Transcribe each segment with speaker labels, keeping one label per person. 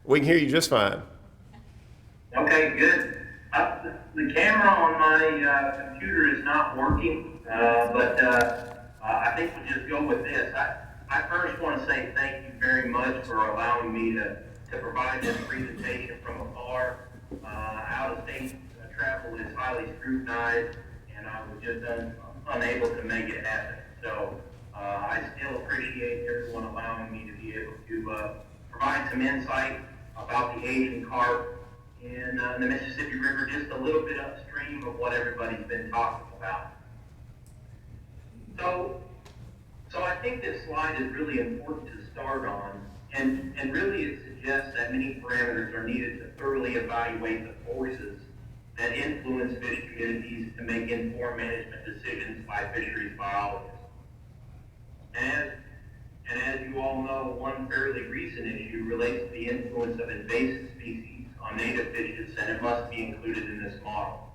Speaker 1: We can hear you just fine.
Speaker 2: Okay, good. The camera on my computer is not working, but I think we'll just go with this. I first want to say thank you very much for allowing me to provide this presentation from afar. Out-of-state travel is highly scrutinized, and I was just unable to make it happen. So I still appreciate everyone allowing me to be able to provide some insight about the Asian carp in the Mississippi River, just a little bit upstream of what everybody's been talking about. So, so I think this slide is really important to start on, and really it suggests that many parameters are needed to thoroughly evaluate the forces that influence fish communities to make informed management decisions by fisheries biologists. As, and as you all know, one fairly recent issue relates to the influence of invasive species on native fishes, and it must be included in this model.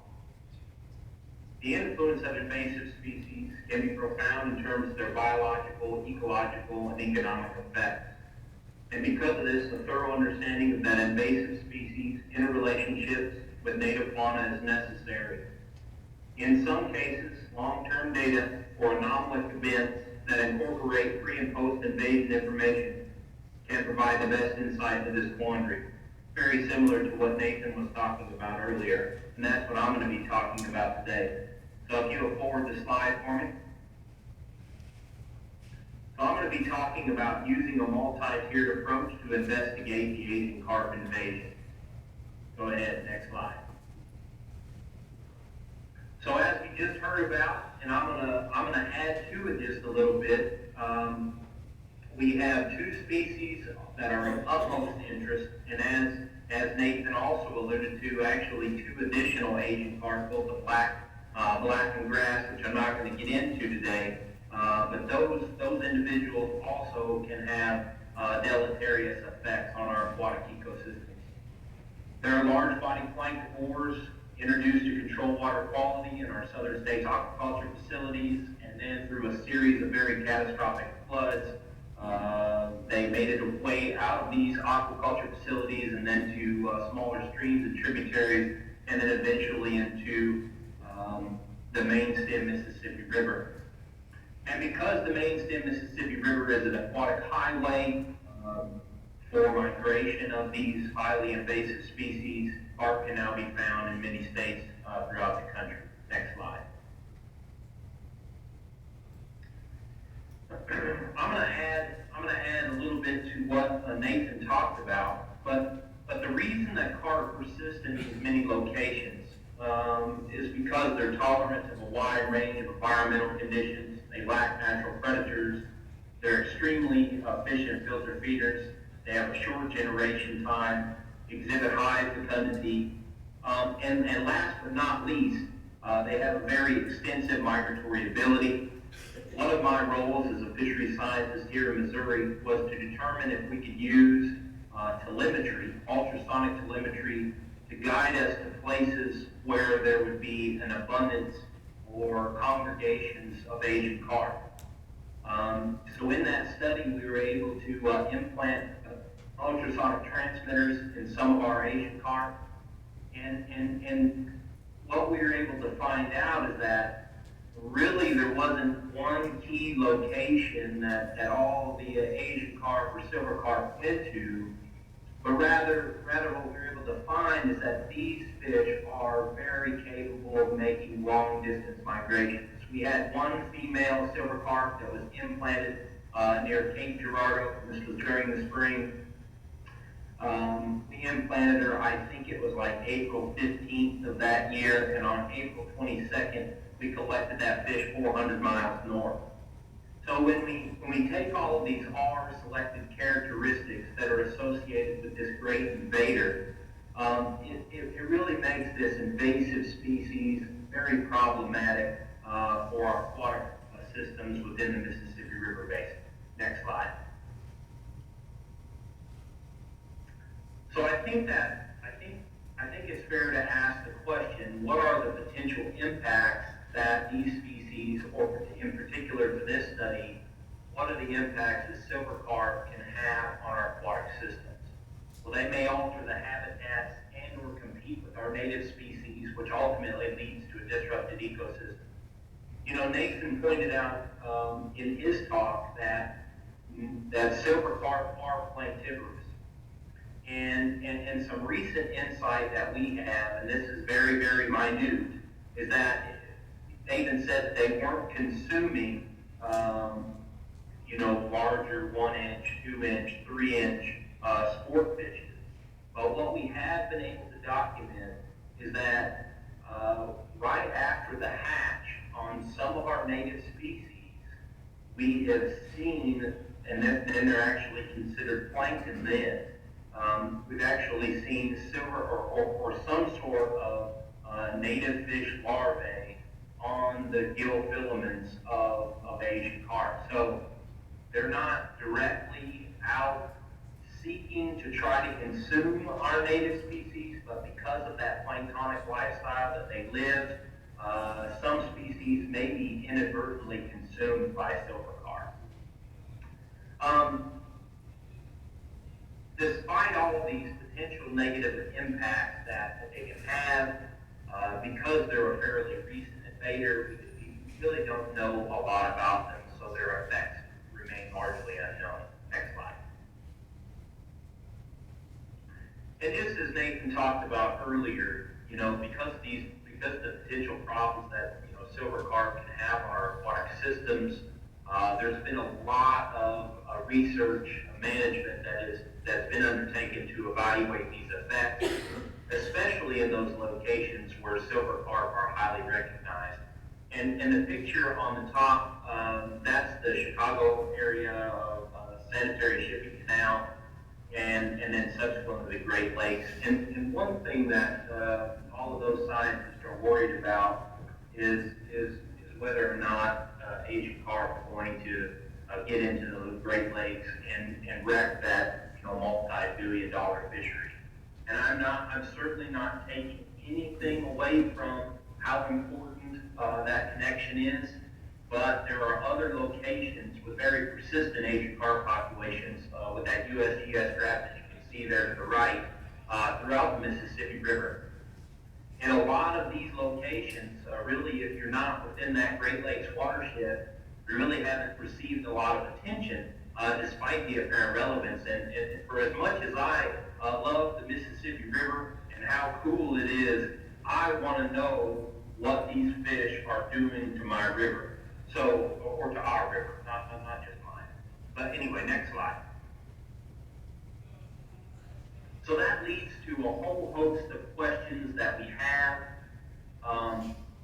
Speaker 2: The influence of invasive species can be profound in terms of their biological, ecological, and economic effects. And because of this, a thorough understanding of that invasive species interrelationships with native fauna is necessary. In some cases, long-term data for anomalous events that incorporate pre- and post-invasion information can provide the best insight into this quandary. Very similar to what Nathan was talking about earlier, and that's what I'm going to be talking about today. So if you will forward the slide for me. So I'm going to be talking about using a multi-tiered approach to investigate the Asian carp invasion. Go ahead, next slide. So as we just heard about, and I'm gonna add to it just a little bit. We have two species that are of utmost interest, and as Nathan also alluded to, actually two additional Asian carp, both the black and grass, which I'm not going to get into today. But those individuals also can have deleterious effects on our aquatic ecosystems. There are large body plankivores introduced to control water quality in our southern states aquaculture facilities, and then through a series of very catastrophic floods, they made it way out of these aquaculture facilities and then to smaller streams and tributaries, and then eventually into the main stem Mississippi River. And because the main stem Mississippi River is an aquatic highway for migration of these highly invasive species, carp can now be found in many states throughout the country. Next slide. I'm going to add a little bit to what Nathan talked about, but the reason that carp persist in these many locations is because they're tolerant of a wide range of environmental conditions. They lack natural predators. They're extremely efficient filter feeders. They have a short generation time, exhibit high fecundity, and last but not least, they have a very extensive migratory ability. One of my roles as a fisheries scientist here in Missouri was to determine if we could use telemetry, ultrasonic telemetry, to guide us to places where there would be an abundance or congregations of Asian carp. So in that study, we were able to implant ultrasonic transmitters in some of our Asian carp, and what we were able to find out is that really there wasn't one key location that all the Asian carp or silver carp went to, but rather what we were able to find is that these fish are very capable of making long distance migrations. We had one female silver carp that was implanted near Cape Girardeau. This was during the spring. We implanted her, I think it was like April 15th of that year, and on April 22nd, we collected that fish 400 miles north. So when we take all of these R-selected characteristics that are associated with this great invader, it really makes this invasive species very problematic for our aquatic systems within the Mississippi River Basin. Next slide. So I think it's fair to ask the question: what are the potential impacts that these species, or in particular for this study, what are the impacts that silver carp can have on our aquatic systems? Well, they may alter the habitats and or compete with our native species, which ultimately leads to a disrupted ecosystem. You know, Nathan pointed out in his talk that silver carp are planktivorous. And some recent insight that we have, and this is very, very minute, is that Nathan said that they weren't consuming, you know, larger 1-inch, 2-inch, 3-inch sport fishes. But what we have been able to document is that right after the hatch on some of our native species, we have seen, and then they're actually considered plankton then, we've actually seen silver or some sort of native fish larvae on the gill filaments of Asian carp. So they're not directly out seeking to try to consume our native species, but because of that planktonic lifestyle that they live, some species may be inadvertently consumed by silver carp. Despite all of these potential negative impacts that they can have, because they're a fairly recent invader, we really don't know a lot about them, so their effects remain largely unknown. Next slide. And just as Nathan talked about earlier, you know, because the potential problems that, you know, silver carp can have on our aquatic systems, there's been a lot of research management that's been undertaken to evaluate these effects, especially in those locations where silver carp are highly recognized. And the picture on the top, that's the Chicago area of sanitary shipping canal, and then subsequently the Great Lakes. And one thing that all of those scientists are worried about is whether or not Asian carp are going to get into the Great Lakes and wreck that, you know, multi-billion-dollar fishery. And I'm certainly not taking anything away from how important that connection is, but there are other locations with very persistent Asian carp populations with that USGS graph that you can see there to the right throughout the Mississippi River. In a lot of these locations, really, if you're not within that Great Lakes watershed, you really haven't received a lot of attention, despite the apparent relevance. And for as much as I love the Mississippi River and how cool it is, I want to know what these fish are doing to my river. So, or to our river, not just mine. But anyway, next slide. So that leads to a whole host of questions that we have.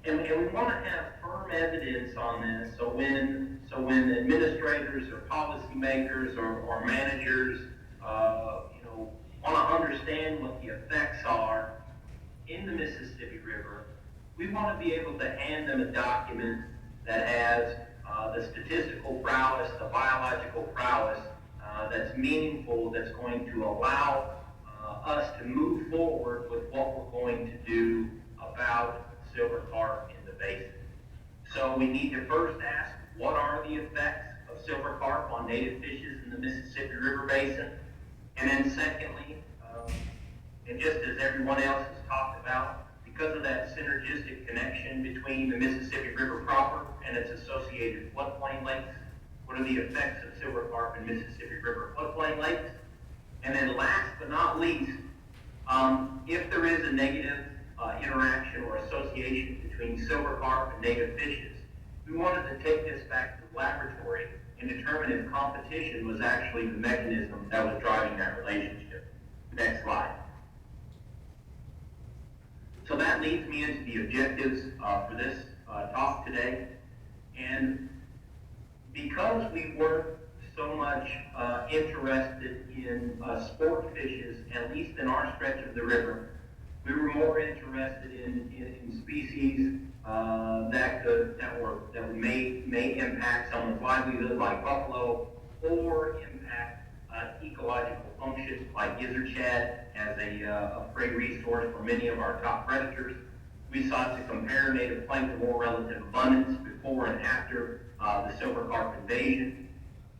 Speaker 2: And we want to have firm evidence on this, so when administrators or policymakers or managers, you know, want to understand what the effects are in the Mississippi River, we want to be able to hand them a document that has the statistical prowess, the biological prowess that's meaningful, that's going to allow us to move forward with what we're going to do about silver carp in the basin. So we need to first ask, what are the effects of silver carp on native fishes in the Mississippi River Basin? And then secondly, and just as everyone else has talked about, because of that synergistic connection between the Mississippi River proper and its associated floodplain lakes, what are the effects of silver carp in Mississippi River floodplain lakes? And then last but not least, if there is a negative interaction or association between silver carp and native fishes, we wanted to take this back to the laboratory and determine if competition was actually the mechanism that was driving that relationship. Next slide. So that leads me into the objectives for this talk today. And because we weren't so much interested in sport fishes, at least in our stretch of the river, we were more interested in species that may impact someone's livelihood, like buffalo, or impact ecological functions like gizzard shad as a prey resource for many of our top predators. We sought to compare native plankton more relative abundance before and after the silver carp invasion.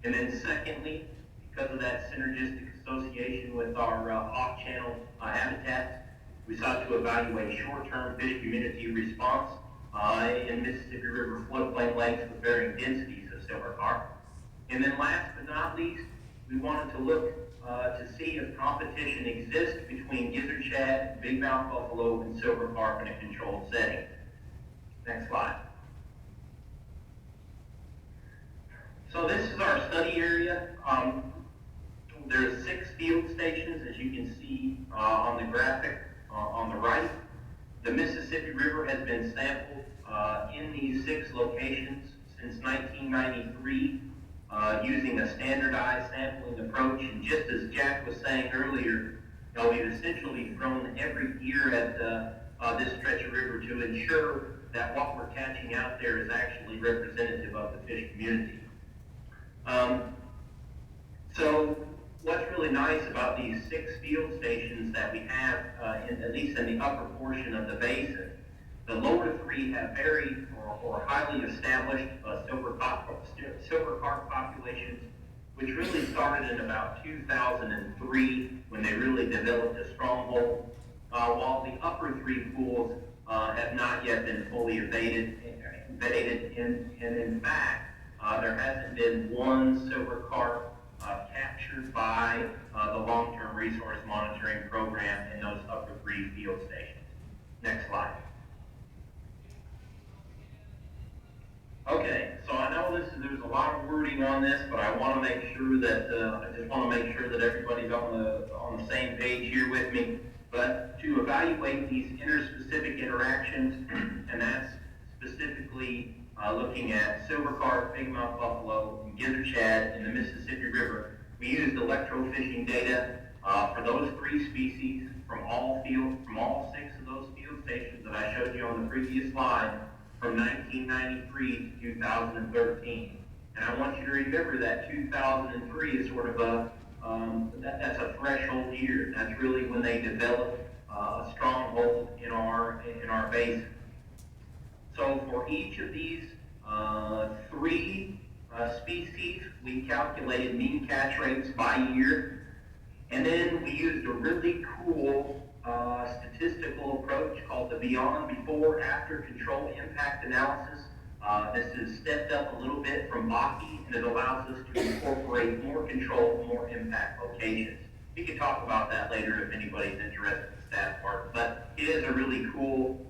Speaker 2: And then secondly, because of that synergistic association with our off-channel habitats. We sought to evaluate short-term fish community response in Mississippi River floodplain lakes with varying densities of silver carp. And then last but not least, we wanted to look to see if competition exists between gizzard shad, bigmouth buffalo, and silver carp in a controlled setting. Next slide. So this is our study area. There's 6 field stations, as you can see on the graphic on the right. The Mississippi River has been sampled in these 6 locations since 1993 using a standardized sampling approach. And just as Jack was saying earlier, we've essentially thrown every year at this stretch of river to ensure that what we're catching out there is actually representative of the fish community. So what's really nice about these 6 field stations that we have, at least in the upper portion of the basin, the lower 3 have very or highly established silver carp populations, which really started in about 2003 when they really developed a stronghold, while the upper 3 pools have not yet been fully invaded, and in fact, there hasn't been one silver carp captured by the long-term resource monitoring program in those upper 3 field stations. Next slide. Okay, so I know there's a lot of wording on this, but I want to make sure that I just want to make sure that everybody's on the same page here with me. But to evaluate these interspecific interactions, and that's specifically looking at silver carp, bigmouth buffalo, and gizzard shad in the Mississippi River, we used electrofishing data for those 3 species from all 6 of those field stations that I showed you on the previous slide from 1993 to 2013. And I want you to remember that 2003 is sort of that's a threshold year. That's really when they developed a stronghold in our basin. So for each of these 3 species, we calculated mean catch rates by year, and then we used a really cool statistical approach called the Beyond Before After Control Impact Analysis. This is stepped up a little bit from Baki, and it allows us to incorporate more control, more impact locations. We can talk about that later if anybody's interested in the stat part, but it is a really cool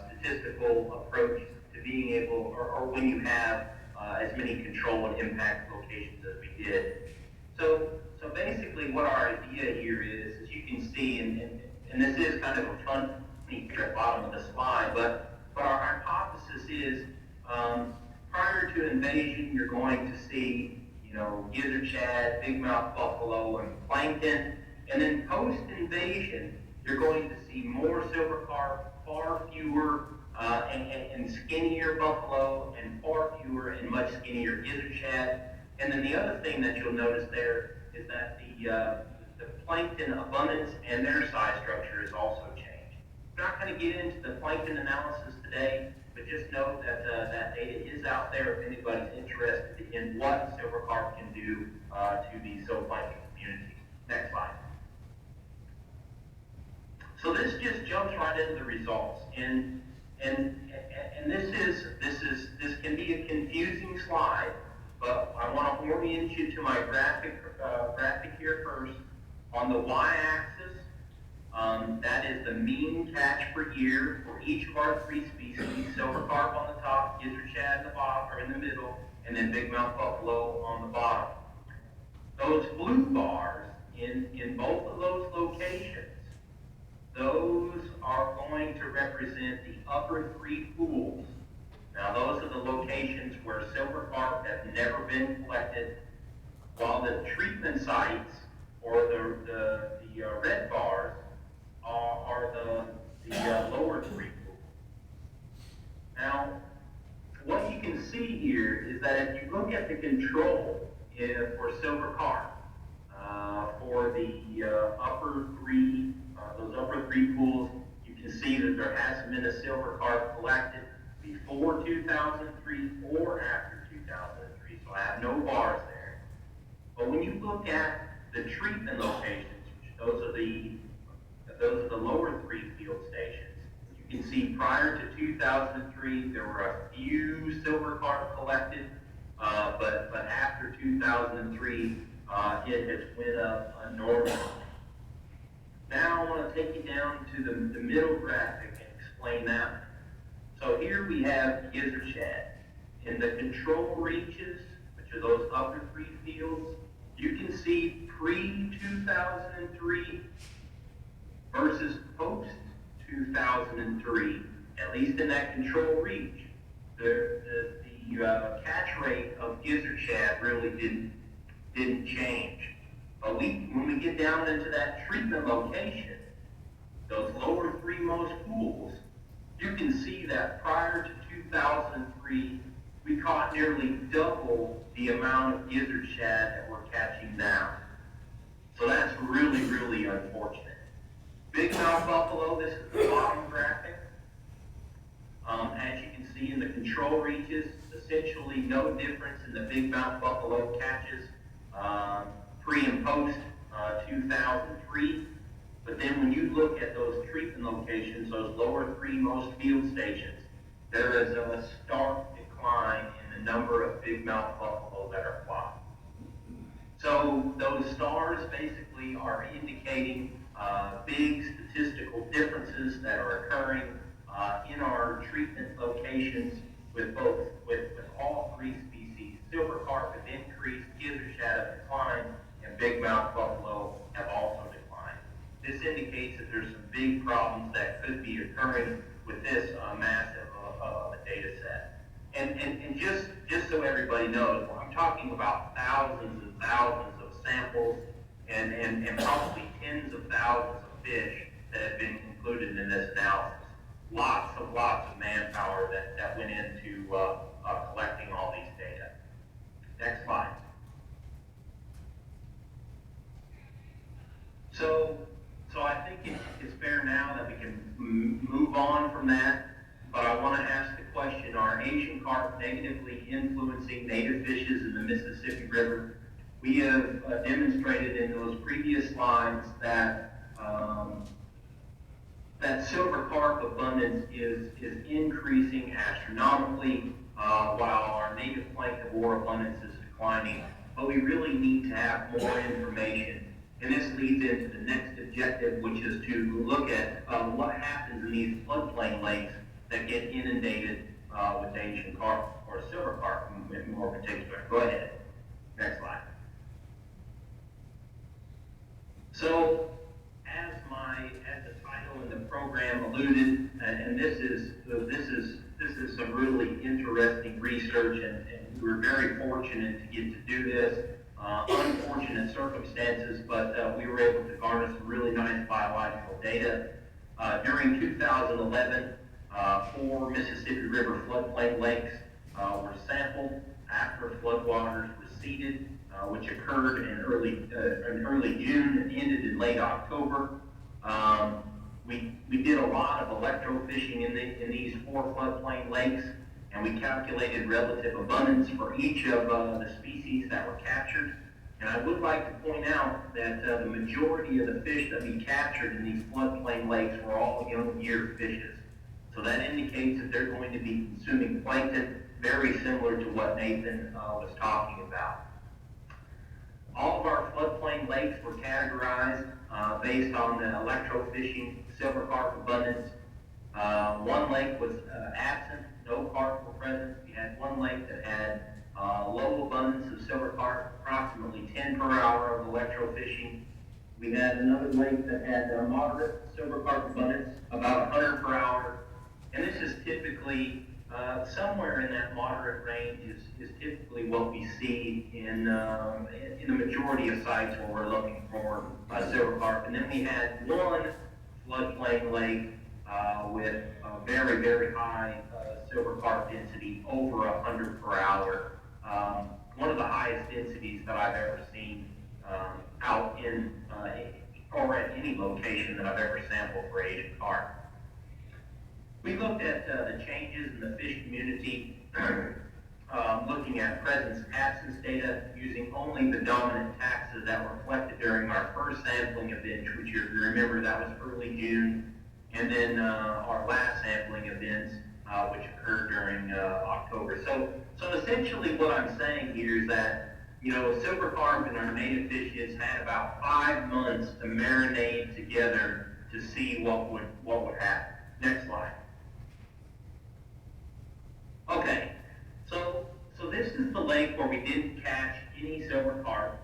Speaker 2: statistical approach to being able, or when you have as many control and impact locations as we did. So basically what our idea here is you can see, and this is kind of a funny picture at the bottom of the slide, but our hypothesis is prior to invasion, you're going to see, gizzard shad, bigmouth buffalo, and plankton, and then post-invasion, you're going to see more silver carp, far fewer and skinnier buffalo, and far fewer and much skinnier gizzard shad. And then the other thing that you'll notice there is that the plankton abundance and their size structure is also changed. We're not going to get into the plankton analysis today, but just note that that data is out there if anybody's interested in what silver carp can do to the zooplankton community. Next slide. So this just jumps right into the results, and this can be a confusing slide, but I want to orient you to my graphic here first. On the y-axis, that is the mean catch per year for each of our 3 species: silver carp on the top, gizzard shad in the bottom or in the middle, and then bigmouth buffalo on the bottom. Those blue bars in both of those locations, those are going to represent the upper 3 pools. Now those are the locations where silver carp have never been collected, while the treatment sites, or the red bars, are the lower 3 pools. Now, what you can see here is that if you look at the control for silver carp, for the upper 3, those upper 3 pools, you can see that there hasn't been a silver carp collected before 2003 or after 2003, so I have no bars there. But when you look at the treatment locations, which those are the lower three field stations. You can see prior to 2003, there were a few silver carp collected, but after 2003, it has went up enormously. Now I want to take you down to the middle graphic and explain that. So here we have gizzard shad. In the control reaches, which are those upper three fields, you can see pre-2003 versus post-2003, at least in that control reach. The catch rate of gizzard shad really didn't change. But when we get down into that treatment location, those lower three most pools, you can see that prior to 2003, we caught nearly double the amount of gizzard shad that we're catching now. So that's really, really unfortunate. Big mouth buffalo, this is the bottom graphic. As you can see in the control reaches, essentially no difference in the big mouth buffalo catches pre and post 2003. But then when you look at those treatment locations, those lower three most field stations, there is a stark decline in the number of big mouth buffalo that are caught. So those stars basically are indicating big statistical differences that are occurring in our treatment locations with all three species. Silver carp have increased, gizzard shad have declined, and big mouth buffalo have also declined. This indicates that there's some big problems that could be occurring with this massive data set. And just so everybody knows, I'm talking about thousands and thousands of samples and probably tens of thousands of fish that have been included in this analysis. Lots of manpower that went into collecting all these data. Next slide. So I think it's fair now that we can move on from that, but I want to ask the question, are Asian carp negatively influencing native fishes in the Mississippi River? We have demonstrated in those previous slides that that silver carp abundance is increasing astronomically, while our native plankivore abundance is declining. But we really need to have more information. And this leads into the next objective, which is to look at what happens in these floodplain lakes that get inundated with Asian carp, or silver carp in more particular. Go ahead. Next slide. So, as the title in the program alluded, and this is some really interesting research, and we're very fortunate to get to do this. Unfortunate circumstances, but we were able to garner some really nice biological data. During 2011, 4 Mississippi River floodplain lakes were sampled after floodwaters receded, which occurred in early June and ended in late October. We did a lot of electrofishing in these 4 floodplain lakes, and we calculated relative abundance for each of the species that were captured. And I would like to point out that the majority of the fish that we captured in these floodplain lakes were all young year fishes. So that indicates that they're going to be consuming plankton, very similar to what Nathan was talking about. All of our floodplain lakes were categorized based on the electrofishing silver carp abundance. One lake was absent, no carp were present. We had one lake that had low abundance of silver carp, approximately 10 per hour of electrofishing. We had another lake that had moderate silver carp abundance, about 100 per hour. And this is typically somewhere in that moderate range is typically what we see in the majority of sites where we're looking for silver carp. And then we had one floodplain lake with very, very high silver carp density, over 100 per hour. One of the highest densities that I've ever seen out in or at any location that I've ever sampled for Asian carp. We looked at the changes in the fish community looking at presence absence data using only the dominant taxa that were collected during our first sampling event, which you remember that was early June, and then our last sampling events, which occurred during October. So essentially what I'm saying here is that, silver carp and our native fishes had about 5 months to marinate together to see what would happen. Next slide. Okay, so this is the lake where we didn't catch any silver carp.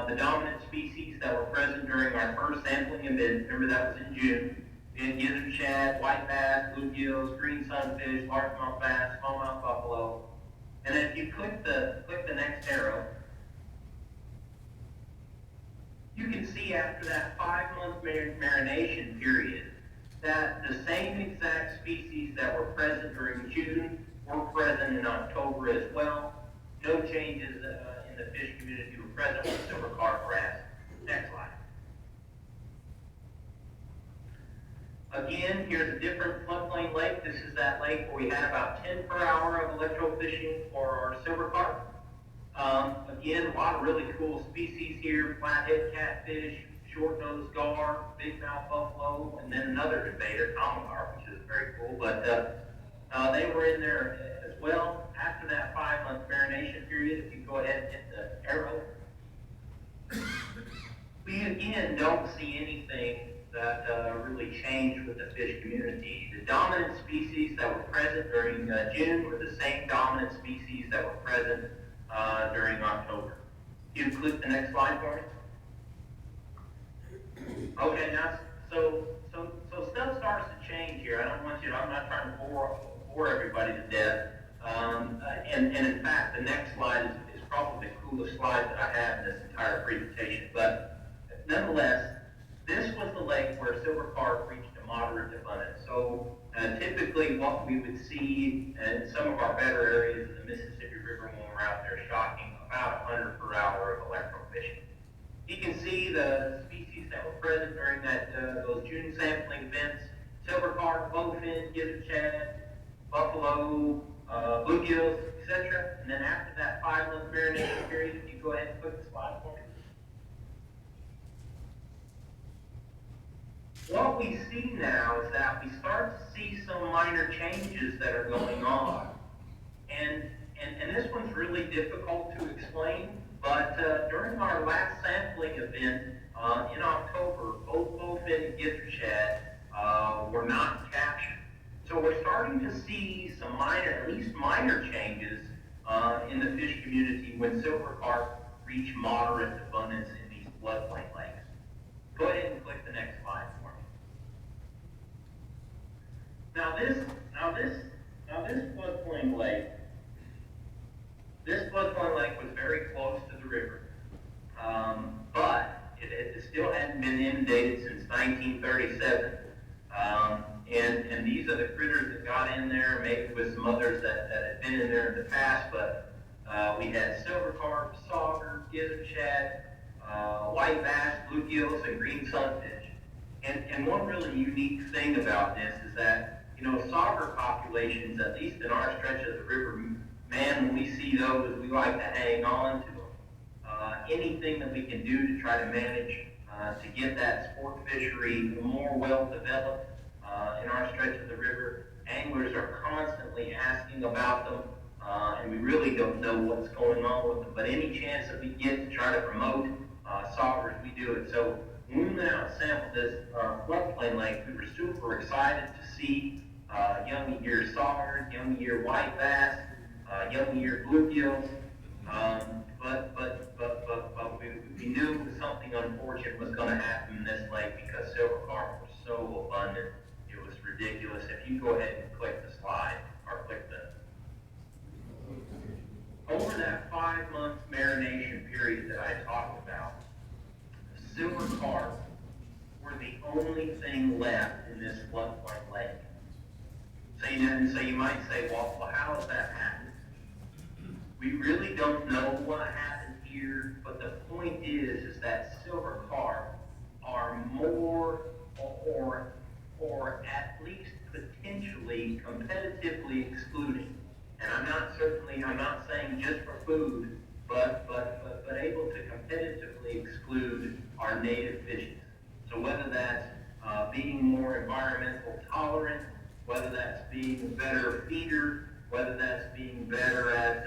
Speaker 2: The dominant species that were present during our first sampling event, remember that was in June, we had gizzard shad, white bass, bluegills, green sunfish, largemouth bass, smallmouth buffalo. And then if you click the next arrow, you can see after that 5-month marination period that the same exact species that were present during June were present in October as well. No changes in the fish community were present with silver carp wrasse. Next slide. Again, here's a different floodplain lake. This is that lake where we had about 10 per hour of electrofishing for our silver carp. Again, a lot of really cool species here: flathead catfish, short-nosed gar, big-mouth buffalo, and then another invader, common carp, which is very cool. But they were in there as well. After that 5-month marination period, if you go ahead and hit the arrow, we again don't see anything that really changed with the fish community. The dominant species that were present during June were the same dominant species that were present during October. Can you click the next slide for me? Okay, now, so stuff starts to change here. I'm not trying to bore everybody to death. And in fact, the next slide is probably the coolest slide that I have in this entire presentation. But nonetheless, this was the lake where silver carp reached a moderate abundance. So typically what we would see in some of our better areas of the Mississippi River when we're out there stocking, about 100 per hour of electrofishing. You can see the species that were present during those June sampling events: silver carp, bowfin, gizzard shad, buffalo, bluegills, etc. And then after that 5-month marination period, if you go ahead and click the slide for me. What we see now is that we start to see some minor changes that are going on. And this one's really difficult to explain, but during our last sampling event in October, both bowfin and gizzard shad were not captured. So we're starting to see some at least minor changes in the fish community when silver carp reach moderate abundance in these floodplain lakes. Go ahead and click the next slide for me. Now this floodplain lake, was very close to the river, but it still hadn't been inundated since 1937. And these are the critters that got in there, maybe with some others that had been in there in the past, but we had silver carp, sauger, gizzard shad, white bass, bluegills, and green sunfish. And one really unique thing about this is that, sauger populations, at least in our stretch of the river, man, when we see those, we like to hang on to them. Anything that we can do to try to manage to get that sport fishery more well developed in our stretch of the river, anglers are constantly asking about them, and we really don't know what's going on with them. But any chance that we get to try to promote saugers, we do it. So when we went out and sampled this floodplain lake, we were super excited to see young year saugers, young year white bass, young year bluegills. But we knew something unfortunate was going to happen in this lake because silver carp were so abundant. It was ridiculous. If you go ahead and click the slide, or click over that 5-month marination period that I talked about, silver carp were the only thing left in this floodplain lake. So you might say, well, how does that happen? We really don't know what happened here, but the point is that silver carp are more, or at least potentially competitively excluding And I'm not saying just for food, but able to competitively exclude our native fishes. So whether that's being more environmental tolerant, whether that's being a better feeder, whether that's being better at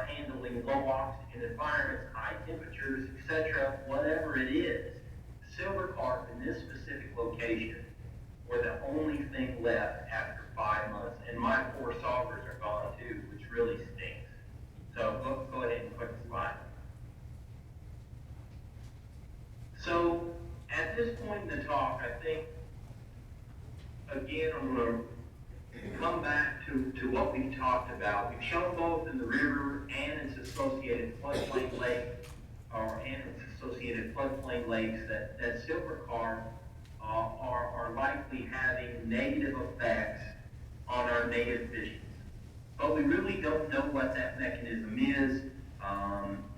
Speaker 2: handling low oxygen environments, high temperatures, etc., whatever it is, silver carp in this specific location were the only thing left after 5 months. And my 4 saugers are gone too, which really stinks. So go ahead and click the slide. So at this point in the talk, I think, again, I'm going to come back to what we've talked about. We've shown both in the river and its associated floodplain lake, lakes that silver carp are likely having negative effects on our native fishes. But we really don't know what that mechanism is.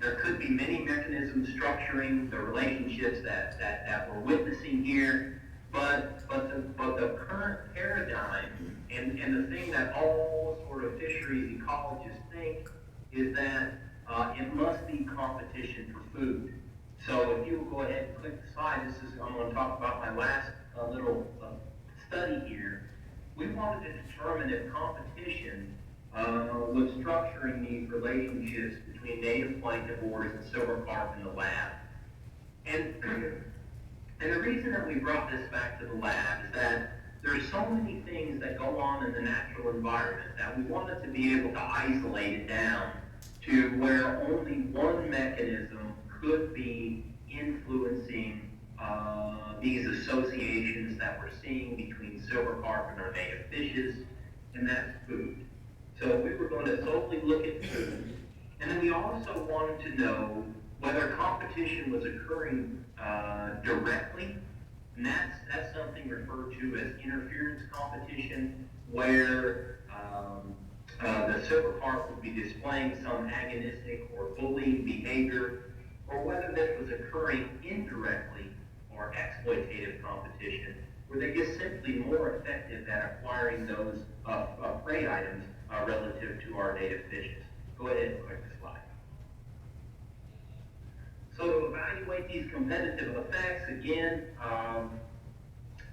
Speaker 2: There could be many mechanisms structuring the relationships that we're witnessing here, but the current paradigm and the thing that all sort of fisheries ecologists think is that it must be competition for food. So if you will go ahead and click the slide, I'm going to talk about my last little study here. We wanted to determine if competition was structuring these relationships between native planktivores and silver carp in the lab. And the reason that we brought this back to the lab is that there's so many things that go on in the natural environment that we wanted to be able to isolate it down to where only one mechanism could be influencing these associations that we're seeing between silver carp and our native fishes, and that's food. So we were going to solely look at food, and then we also wanted to know whether competition was occurring directly, and that's something referred to as interference competition, where the silver carp would be displaying some agonistic or bullying behavior, or whether this was occurring indirectly or exploitative competition, where they're just simply more effective at acquiring those prey items relative to our native fishes. Go ahead and click the slide. So to evaluate these competitive effects, again,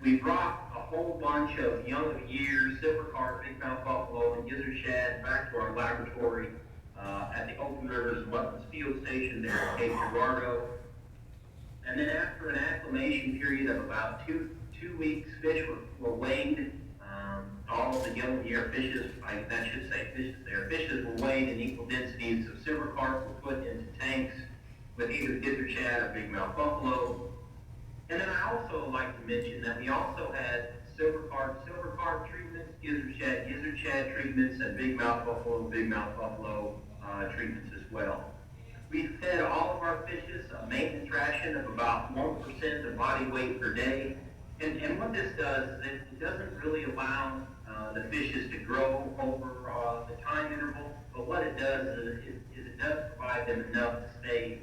Speaker 2: we brought a whole bunch of young of year silver carp, bigmouth buffalo, and gizzard shad back to our laboratory at the Open Rivers and Wetlands Field Station there at Cape Girardeau. And then after an acclimation period of about two weeks, fish were weighed. All of the young of year fishes, fishes were weighed in equal densities of silver carp were put into tanks with either gizzard shad or bigmouth buffalo. And then I also like to mention that we also had silver carp treatments, gizzard shad treatments, and bigmouth buffalo treatments as well. We fed all of our fishes a maintenance ration of about 1% of body weight per day. And what this does is it doesn't really allow the fishes to grow over the time interval, but what it does is it does provide them enough to stay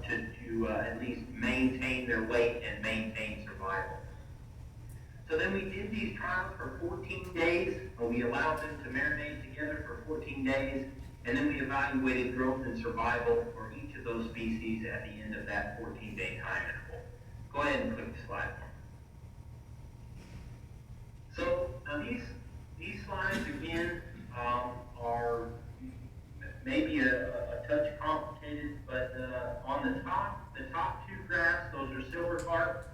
Speaker 2: to at least maintain their weight and maintain survival. So then we did these trials for 14 days, and we allowed them to marinate together for 14 days, and then we evaluated growth and survival for each of those species at the end of that 14-day time interval. Go ahead and click the slide. So now these slides again are maybe a touch complicated, but on the top 2 graphs, those are silver carp.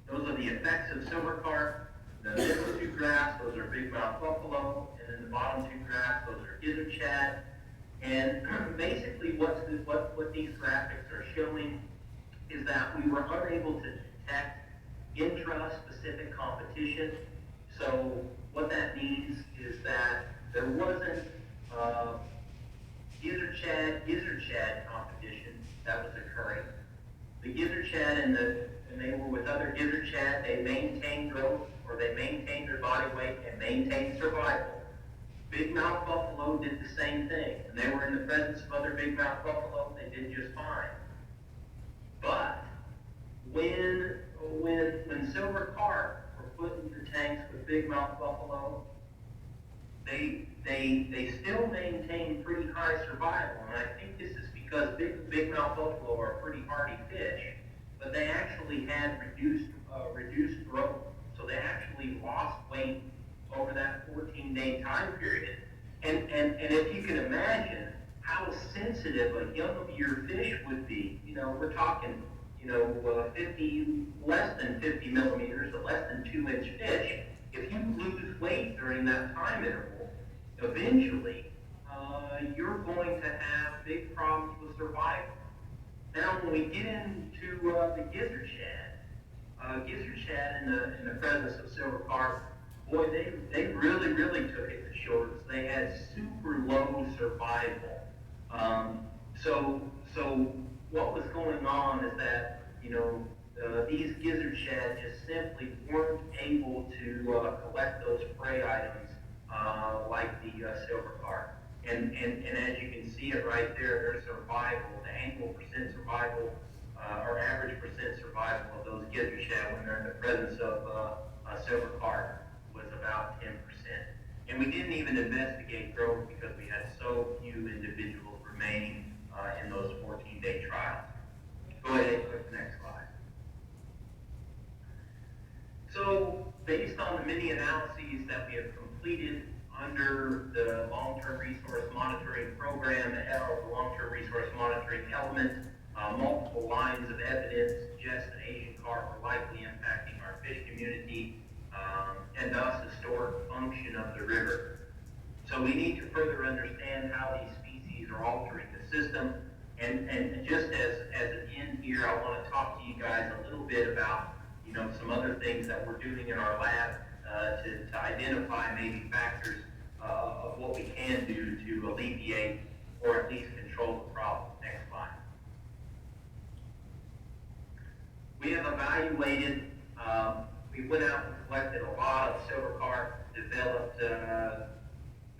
Speaker 2: Those are the effects of silver carp. The middle 2 graphs, those are bigmouth buffalo, and then the bottom 2 graphs, those are gizzard shad. And basically what these graphics are showing is that we were unable to detect intra-specific competition. So what that means is that there wasn't gizzard shad competition that was occurring. The gizzard shad and they were with other gizzard shad, they maintained growth, or they maintained their body weight and maintained survival. Bigmouth buffalo did the same thing, and they were in the presence of other bigmouth buffalo, they did just fine. But when silver carp were put into tanks with bigmouth buffalo, they still maintain pretty high survival, and I think this is because big mouth buffalo are pretty hardy fish, but they actually had reduced growth, so they actually lost weight over that 14-day time period. And if you can imagine how sensitive a young of year fish would be, we're talking, less than 50 millimeters, or less than 2-inch fish. If you lose weight during that time interval, eventually you're going to have big problems with survival. Now, when we get into the gizzard shad in the presence of silver carp, boy, they really took it to shorts. They had super low survival. So what was going on is that, these gizzard shad just simply weren't able to collect those prey items like the silver carp. And as you can see it right there, their survival, the annual percent survival, or average percent survival of those gizzard shad when they're in the presence of silver carp was about 10%. And we didn't even investigate growth because we had so few individuals remaining in those 14-day trials. Go ahead and click the next slide. So, based on the many analyses that we have completed under the long-term resource monitoring program, or the long-term resource monitoring element, multiple lines of evidence suggest that Asian carp are likely impacting our fish community and thus historic function of the river. So we need to further understand how these species are altering the system. And just as an end here, I want to talk to you guys a little bit about some other things that we're doing in our lab to identify maybe factors of what we can do to alleviate or at least control the problem. Next slide. We have evaluated, we went out and collected a lot of silver carp, developed,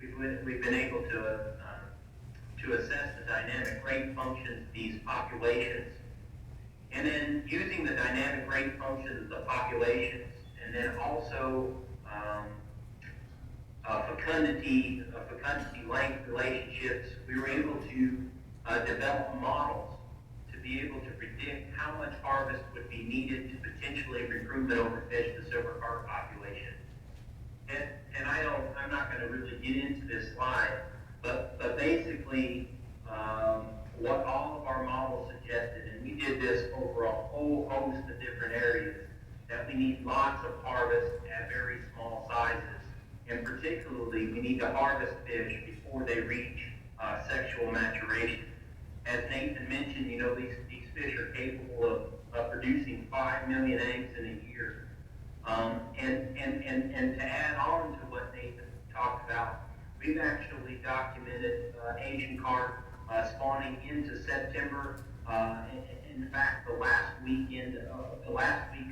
Speaker 2: we've been able to assess the dynamic rate functions of these populations. And then using the dynamic rate functions of the populations, and then also fecundity length relationships, we were able to develop models to be able to predict how much harvest would be needed to potentially recruit and overfish the silver carp population. And I'm not going to really get into this slide, but basically what all of our models suggested, and we did this over a whole host of different areas, that we need lots of harvest at very small sizes, and particularly we need to harvest fish before they reach sexual maturation. As Nathan mentioned, these fish are capable of producing 5 million eggs in a year. And to add on to what Nathan talked about, we've actually documented Asian carp spawning into September. In fact, the last week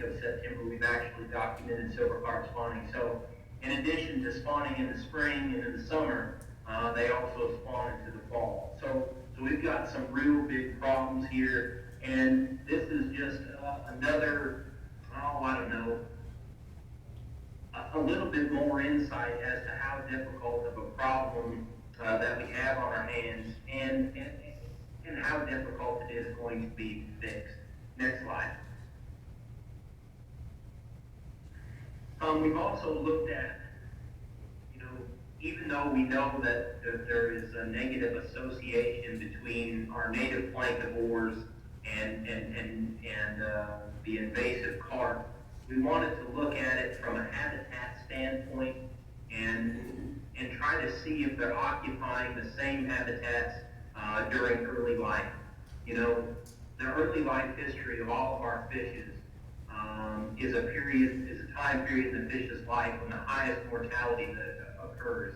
Speaker 2: of September, we've actually documented silver carp spawning. So, in addition to spawning in the spring and in the summer, they also spawn into the fall. So we've got some real big problems here, and this is just another, a little bit more insight as to how difficult of a problem that we have on our hands, and how difficult it is going to be fixed. Next slide. We've also looked at, even though we know that there is a negative association between our native plankivores and the invasive carp, we wanted to look at it from a habitat standpoint and try to see if they're occupying the same habitats during early life. The early life history of all of our fishes is a time period in the fish's life when the highest mortality that occurs.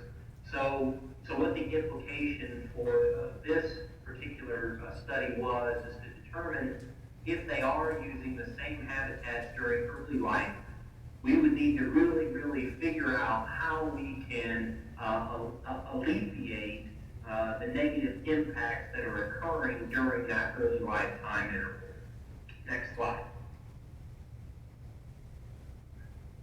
Speaker 2: So what the implication for this particular study was is to determine if they are using the same habitats during early life. We would need to really figure out how we can alleviate the negative impacts that are occurring during that early lifetime interval. Next slide.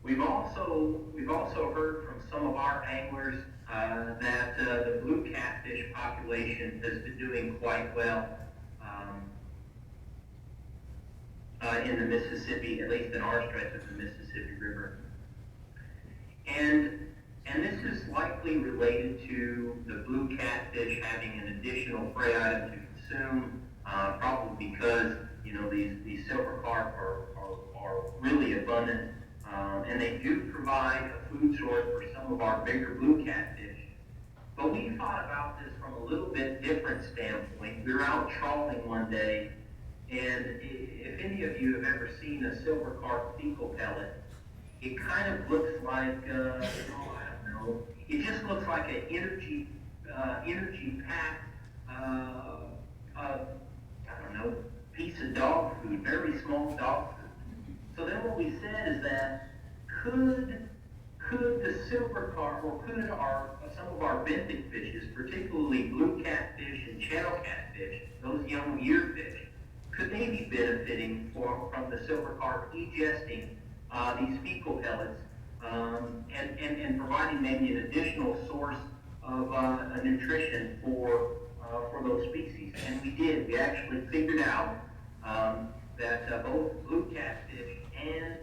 Speaker 2: We've also heard from some of our anglers that the blue catfish population has been doing quite well in the Mississippi, at least in our stretch of the Mississippi River. And this is likely related to the blue catfish having an additional prey item to consume, probably because these silver carp are really abundant, and they do provide a food source for some of our bigger blue catfish. But we thought about this from a little bit different standpoint. We were out trawling one day, and if any of you have ever seen a silver carp fecal pellet, it kind of looks like, I don't know, it just looks like an energy packed, I don't know, piece of dog food, very small dog food. So then what we said is that could the silver carp, or could some of our benthic fishes, particularly blue catfish and channel catfish, those young year fish, could they be benefiting from the silver carp digesting these fecal pellets and providing maybe an additional source of nutrition for those species? And we did. We actually figured out that both blue catfish and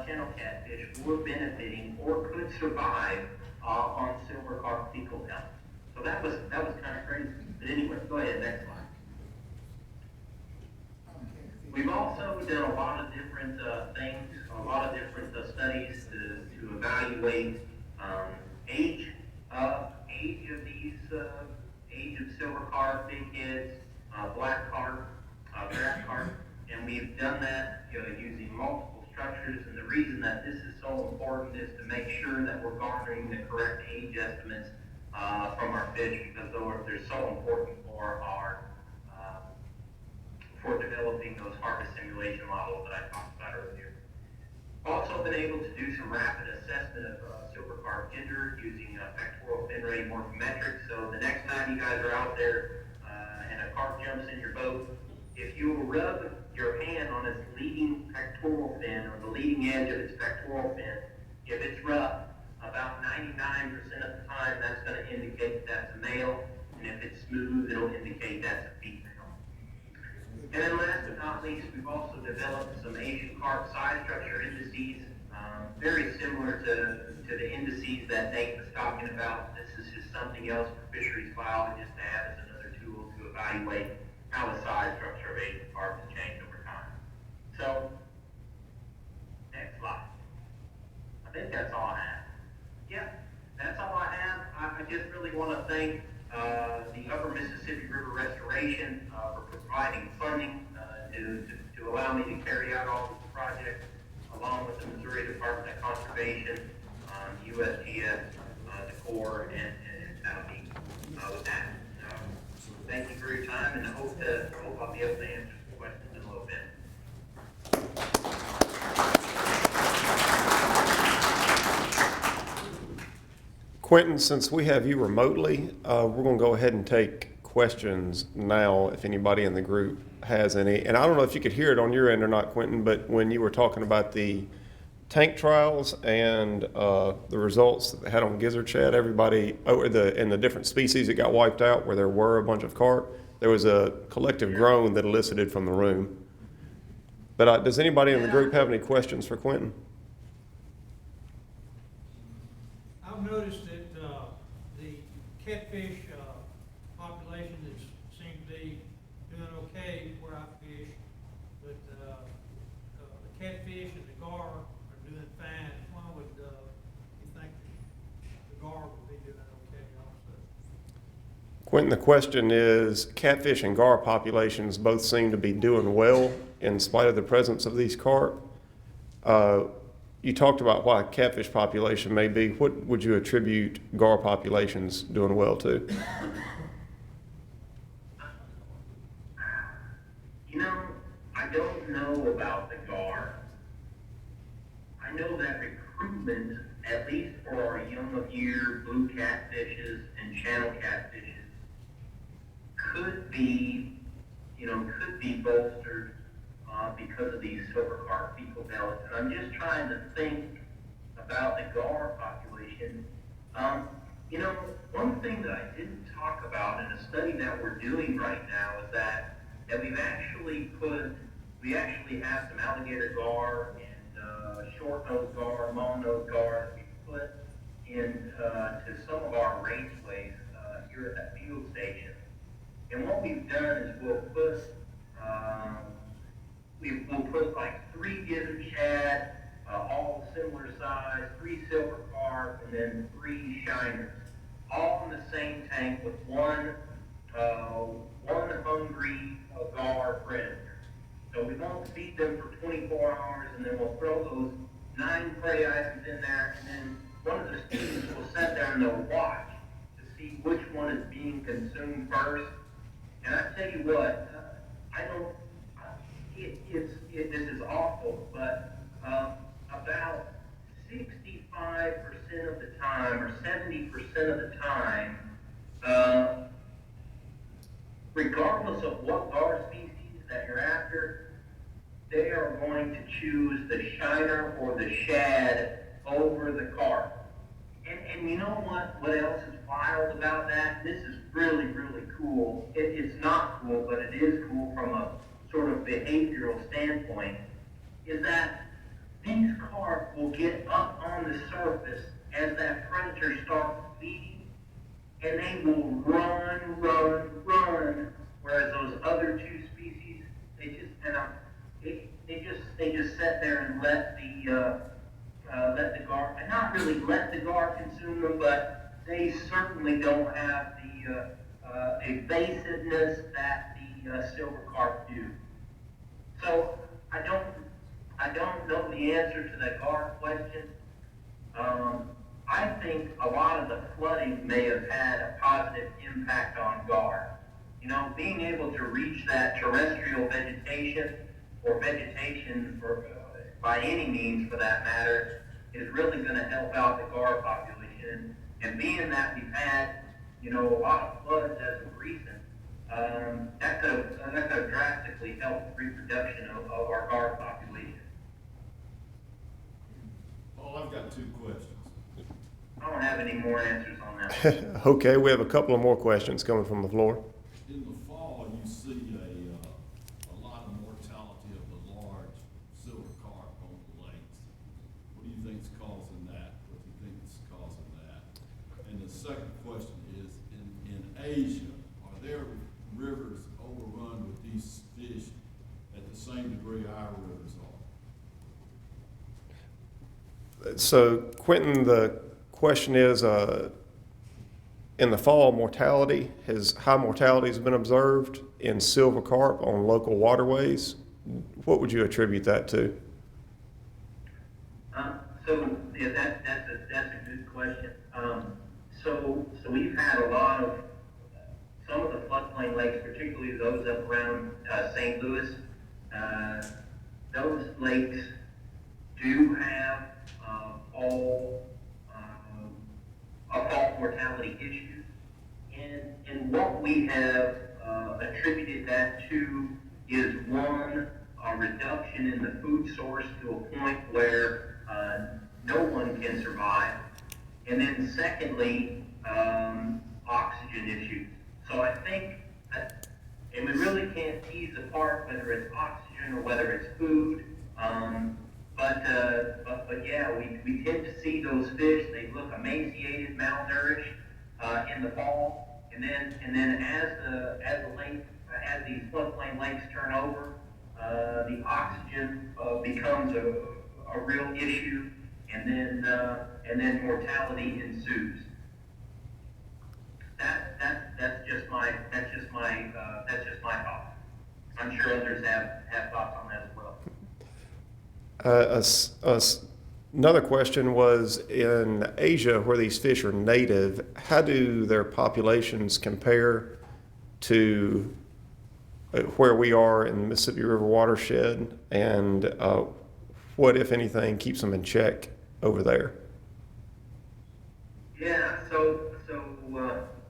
Speaker 2: channel catfish were benefiting or could survive on silver carp fecal pellets. So that was kind of crazy. But anyway, go ahead, next slide. We've also done a lot of different things, a lot of different studies to evaluate age of silver carp, big heads, black carp, grass carp, and we've done that using multiple structures. And the reason that this is so important is to make sure that we're garnering the correct age estimates from our fish, because they're so important for developing those harvest simulation models that I talked about earlier. Also been able to do some rapid assessment of silver carp gender using pectoral fin rate morphometrics. So the next time you guys are out there and a carp jumps in your boat, if you rub your hand on its leading pectoral fin, or the leading edge of its pectoral fin, if it's rough, about 99% of the time that's going to indicate that's a male, and if it's smooth, it'll indicate that's a female. And then last but not least, we've also developed some Asian carp size structure indices, very similar to the indices that Nate was talking about. This is just something else for fisheries biologists to have as another tool to evaluate how the size structure of Asian carp has changed over time. So, next slide. I think that's all I have. Yeah, that's all I have. I just really want to thank the Upper Mississippi River Restoration for providing funding to allow me to carry out all these projects, along with the Missouri Department of Conservation, USGS, the Corps, and Saudi. With that, thank you for your time, and I hope I'll be able to answer some questions in a little bit.
Speaker 1: Quinton, since we have you remotely, we're going to go ahead and take questions now if anybody in the group has any. And I don't know if you could hear it on your end or not, Quinton, but when you were talking about the tank trials and the results that they had on gizzard shad, everybody, in the different species that got wiped out where there were a bunch of carp, there was a collective groan that elicited from the room. But does anybody in the group have any questions for Quinton?
Speaker 3: I've noticed that the catfish population seems to be doing okay where I fish, but the catfish and the gar are doing fine. Why would you think the gar would be doing okay also?
Speaker 1: Quinton, the question is, catfish and gar populations both seem to be doing well in spite of the presence of these carp. You talked about why catfish population may be. What would you attribute gar populations doing well to?
Speaker 2: I don't know about the gar. I know that recruitment, at least for our young of year blue catfishes and channel catfishes, could be bolstered because of these silver carp fecal pellets. And I'm just trying to think about the gar population. You know, one thing that I didn't talk about in a study that we're doing right now is that we actually have some alligator gar and short-nosed gar, long-nosed gar that we put in to some of our raceways here at that field station. And what we've done is um, we'll put like 3 gizzard shad, all similar size, 3 silver carp, and then 3 shiners, all in the same tank with one hungry gar predator. So we won't feed them for 24 hours, and then we'll throw those 9 prey items in there, and then one of the students will sit there and they'll watch to see which one is being consumed first. And I tell you what, I don't, this is awful, but about 65% of the time, or 70% of the time, uh, regardless of what gar species that you're after, they are going to choose the shiner or the shad over the carp. And you know what else is wild about that? This is really, really cool. It's not cool, but it is cool from a sort of behavioral standpoint, is that these carp will get up on the surface as that predator starts feeding, and they will run, run, run, whereas those other 2 species, they just kind of, they just sit there and let the gar, and not really let the gar consume them, but they certainly don't have the evasiveness that the silver carp do. So I don't know the answer to that gar question. I think a lot of the flooding may have had a positive impact on gar. You know, being able to reach that terrestrial vegetation, or vegetation for, by any means for that matter, is really going to help out the gar population. And being that we've had, you know, a lot of floods as of recent, that could have drastically helped the reproduction of our gar population.
Speaker 4: Well, I've got 2 questions.
Speaker 2: I don't have any more answers on that.
Speaker 1: Okay, we have a couple of more questions coming from the floor.
Speaker 4: In the fall, you see a lot of mortality of the large silver carp on the lakes. What do you think is causing that? What do you think is causing that? And the second question is, in Asia, are there rivers overrun with these fish at the same degree our rivers are?
Speaker 1: So, Quinton, the question is, in the fall, high mortality has been observed in silver carp on local waterways. What would you attribute that to?
Speaker 2: So yeah, that's a good question. So we've had a lot of some of the floodplain lakes, particularly those up around St. Louis. Those lakes do have all fall mortality issues, and what we have attributed that to is one, a reduction in the food source to a point where no one can survive, and then secondly, oxygen issues. So I think, and we really can't tease apart whether it's oxygen or whether it's food. But yeah, we tend to see those fish. They look emaciated, malnourished in the fall, and then as these floodplain lakes turn over, the oxygen becomes a real issue, and then mortality ensues. That's just my thought. I'm sure others have thoughts on that as well.
Speaker 1: Another question was, in Asia, where these fish are native, how do their populations compare to where we are in the Mississippi River watershed, and what, if anything, keeps them in check over there?
Speaker 2: Yeah, so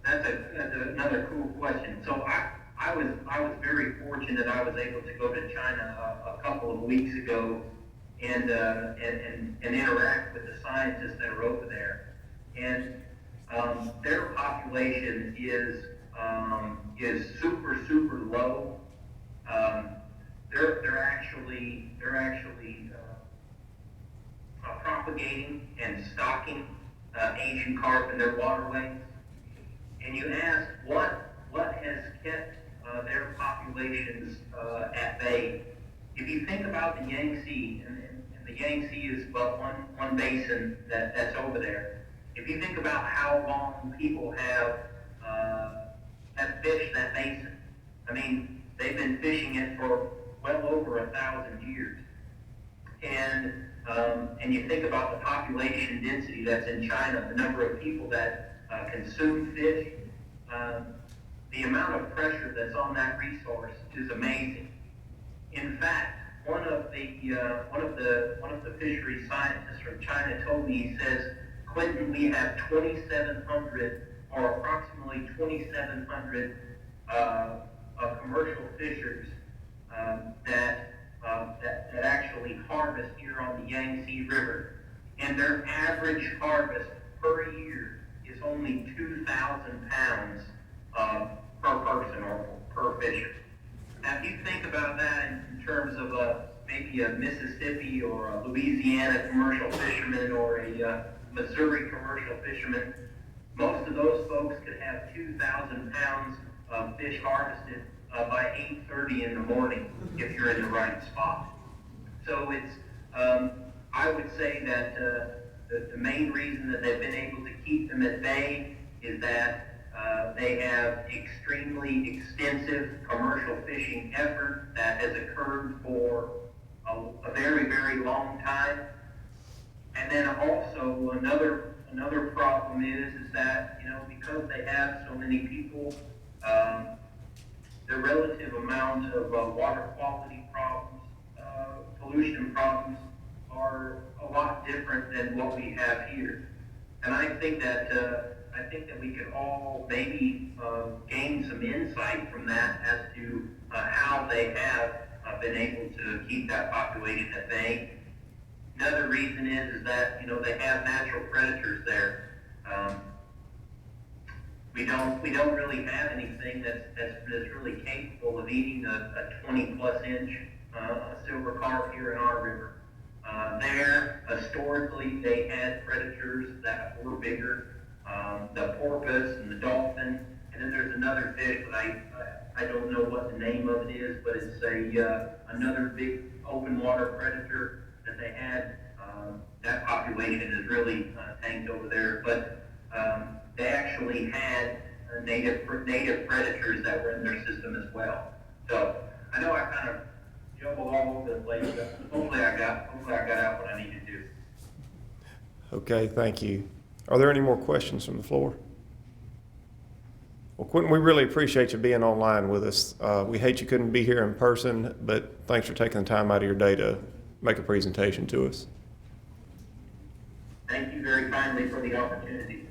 Speaker 2: that's another cool question. So I was very fortunate. I was able to go to China a couple of weeks ago and interact with the scientists that are over there. And their population is super, super low. They're actually propagating and stocking Asian carp in their waterways. And you ask what has kept their populations at bay. If you think about the Yangtze, and the Yangtze is but one basin that's over there. If you think about how long people have fished that basin, I mean, they've been fishing it for well over 1,000 years. And you think about the population density that's in China, the number of people that consume fish, the amount of pressure that's on that resource is amazing. In fact, one of the fishery scientists from China told me, he says, Quinton, we have 2,700 or approximately 2,700 commercial fishers that actually harvest here on the Yangtze River, and their average harvest per year is only 2,000 pounds per person or per fisher. Now, if you think about that in terms of maybe a Mississippi or a Louisiana commercial fisherman or a Missouri commercial fisherman, most of those folks could have 2,000 pounds of fish harvested by 8:30 in the morning if you're in the right spot. So it's, I would say that the main reason that they've been able to keep them at bay is that they have extremely extensive commercial fishing effort that has occurred for a very, very long time. And then also another problem is that, you know, because they have so many people, the relative amount of water quality problems, pollution problems are a lot different than what we have here. And I think that we could all maybe gain some insight from that as to how they have been able to keep that population at bay. Another reason is that, you know, they have natural predators there. We don't really have anything that's really capable of eating a 20+ inch silver carp here in our river. There, historically, they had predators that were bigger, the porpoise and the dolphin, and then there's another fish that I don't know what the name of it is, but it's another big open water predator that they had. That population is really tanked over there, but they actually had native predators that were in their system as well. So I know I kind of jumbled all over the place, but hopefully I got out what I need to do.
Speaker 1: Okay, thank you. Are there any more questions from the floor? Well, Quinton, we really appreciate you being online with us. We hate you couldn't be here in person, but thanks for taking the time out of your day to make a presentation to us.
Speaker 2: Thank you very kindly for the opportunity.